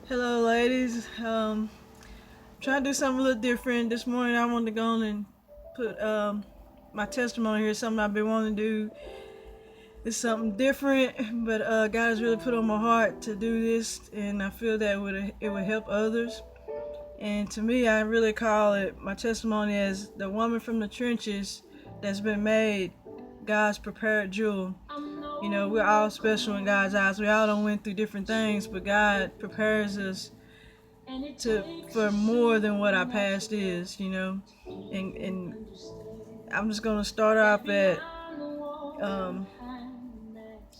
Hello, ladies. Trying to do something a little different this morning. I wanted to go on and put my testimony here. Something I've been wanting to do. It's something different, but God has really put on my heart to do this, and I feel that it would help others. And to me, I really call it my testimony as the woman from the trenches that's been made God's prepared jewel. You know, we're all special in God's eyes. We all don't went through different things, but God prepares us to for more than what our past is, and I'm just gonna start off at um,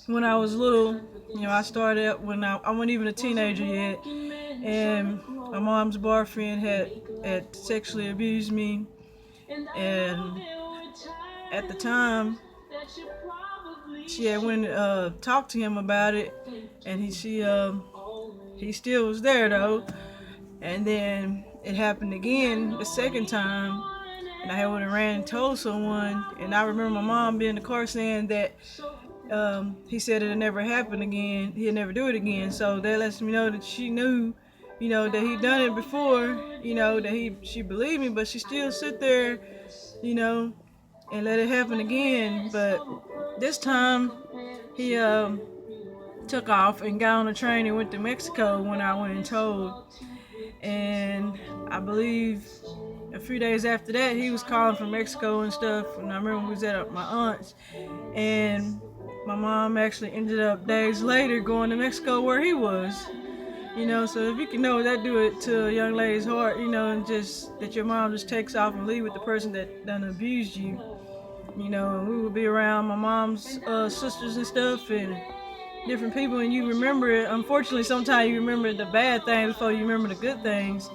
when I was little. I started when I wasn't even a teenager yet, and my mom's boyfriend had sexually abused me, and at the time she had went and talked to him about it, and he still was there though. And then it happened again the second time, and I had went and ran and told someone. And I remember my mom being in the car saying that he said it'd never happen again. He'd never do it again. So that lets me know that she knew, that he'd done it before. That she believed me, but she still sit there, you know, and let it happen again. But this time he took off and got on a train and went to Mexico when I went and told. And I believe a few days after that, he was calling from Mexico and stuff. And I remember we was at my aunt's, and my mom actually ended up days later going to Mexico where he was. So if you can know that do it to a young lady's heart, and just that your mom just takes off and leave with the person that done abused you. And we would be around my mom's sisters and stuff, and different people, and you remember it. Unfortunately, sometimes you remember the bad things before you remember the good things.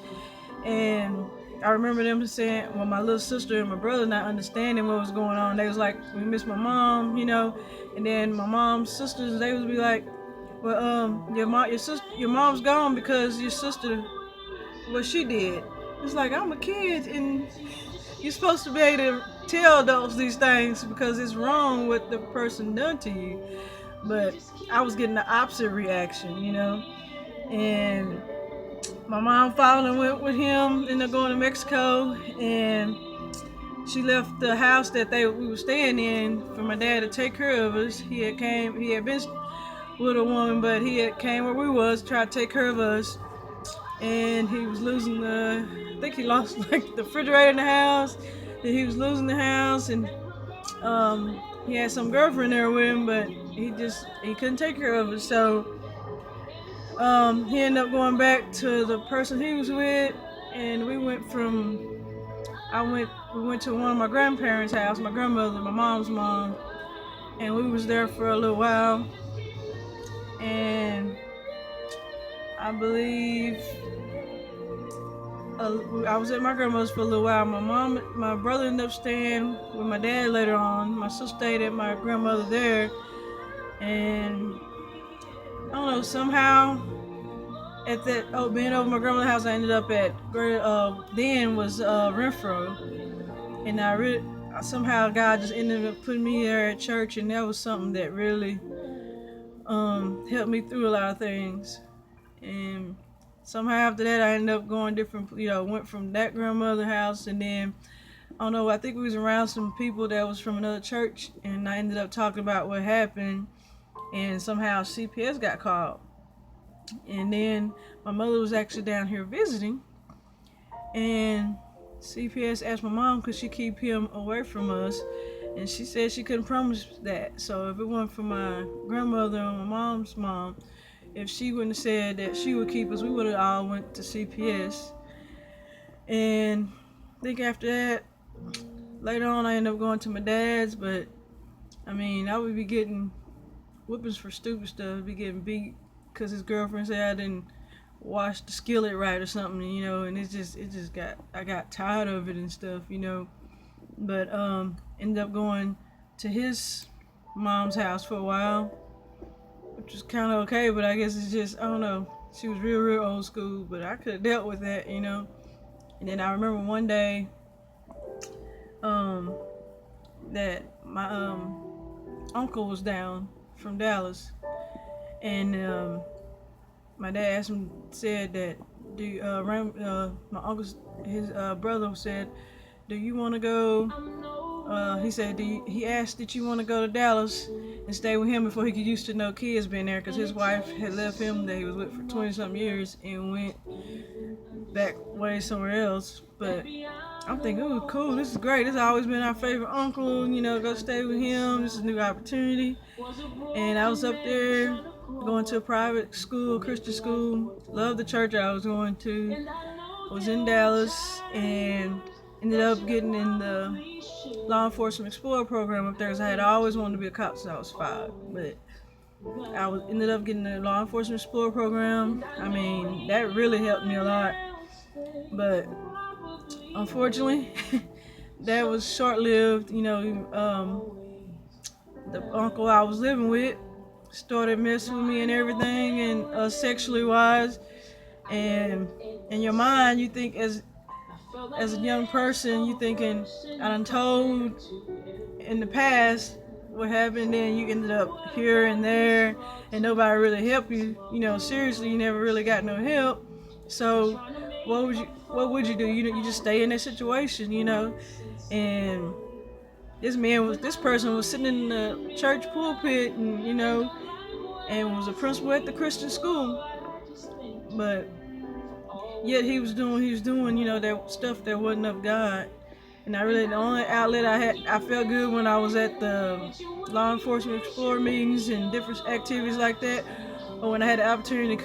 And I remember them saying, well, my little sister and my brother not understanding what was going on. They was like, we miss my mom. And then my mom's sisters, they would be like, well, your mom's gone because your sister, what she did. It's like, I'm a kid, and you're supposed to be able to tell adults these things because it's wrong what the person done to you. But I was getting the opposite reaction. And my mom followed and went with him, ended up going to Mexico, and she left the house that we were staying in for my dad to take care of us. He had been with a woman, but he had came where we was, tried to take care of us, and he was losing I think he lost like the refrigerator in the house. Then he was losing the house, and he had some girlfriend there with him, but he couldn't take care of it. So he ended up going back to the person he was with, and we went to one of my grandparents' house, my grandmother, my mom's mom, and we was there for a little while. And I believe I was at my grandmother's for a little while. My brother ended up staying with my dad later on. My sister stayed at my grandmother there, and I don't know, somehow at that being over my grandmother's house, I ended up at then was Renfro, and I really somehow God just ended up putting me there at church, and that was something that really helped me through a lot of things. And somehow after that, I ended up going different. Went from that grandmother house, and then I don't know. I think we was around some people that was from another church, and I ended up talking about what happened, and somehow CPS got called. And then my mother was actually down here visiting, and CPS asked my mom could she keep him away from us, and she said she couldn't promise that. So if it weren't for my grandmother and my mom's mom, if she wouldn't have said that she would keep us, we would have all went to CPS. And I think after that, later on, I ended up going to my dad's, but I mean, I would be getting whippings for stupid stuff, be getting beat because his girlfriend said I didn't wash the skillet right or something, and I got tired of it and stuff. But ended up going to his mom's house for a while, which was kind of okay, but I guess it's just, I don't know, she was real old school, but I could have dealt with that. And then I remember one day um, that my uncle was down from Dallas, and my dad asked him, said that, my uncle's, his brother said, do you want to go? He said, he asked, did you want to go to Dallas and stay with him before he could used to no kids being there? Because his wife had left him that he was with for 20 something years and went back way somewhere else. But I'm thinking, oh, cool, this is great. This has always been our favorite uncle, go stay with him. This is a new opportunity. And I was up there going to a private school, Christian school. Loved the church I was going to. Was in Dallas and ended up getting in the law enforcement explorer program up there. Cause I had always wanted to be a cop since I was 5, but ended up getting the law enforcement explorer program. I mean, that really helped me a lot, but unfortunately, that was short-lived. The uncle I was living with started messing with me and everything, and sexually wise. And in your mind, you think as a young person, you thinking, I done told in the past what happened, then you ended up here and there, and nobody really helped you. Seriously, you never really got no help. So what would you do? You just stay in that situation, And this person was sitting in the church pulpit, and was a principal at the Christian school, but yet he was doing, that stuff that wasn't of God. And the only outlet I felt good when I was at the law enforcement explorer meetings and different activities like that, or when I had the opportunity to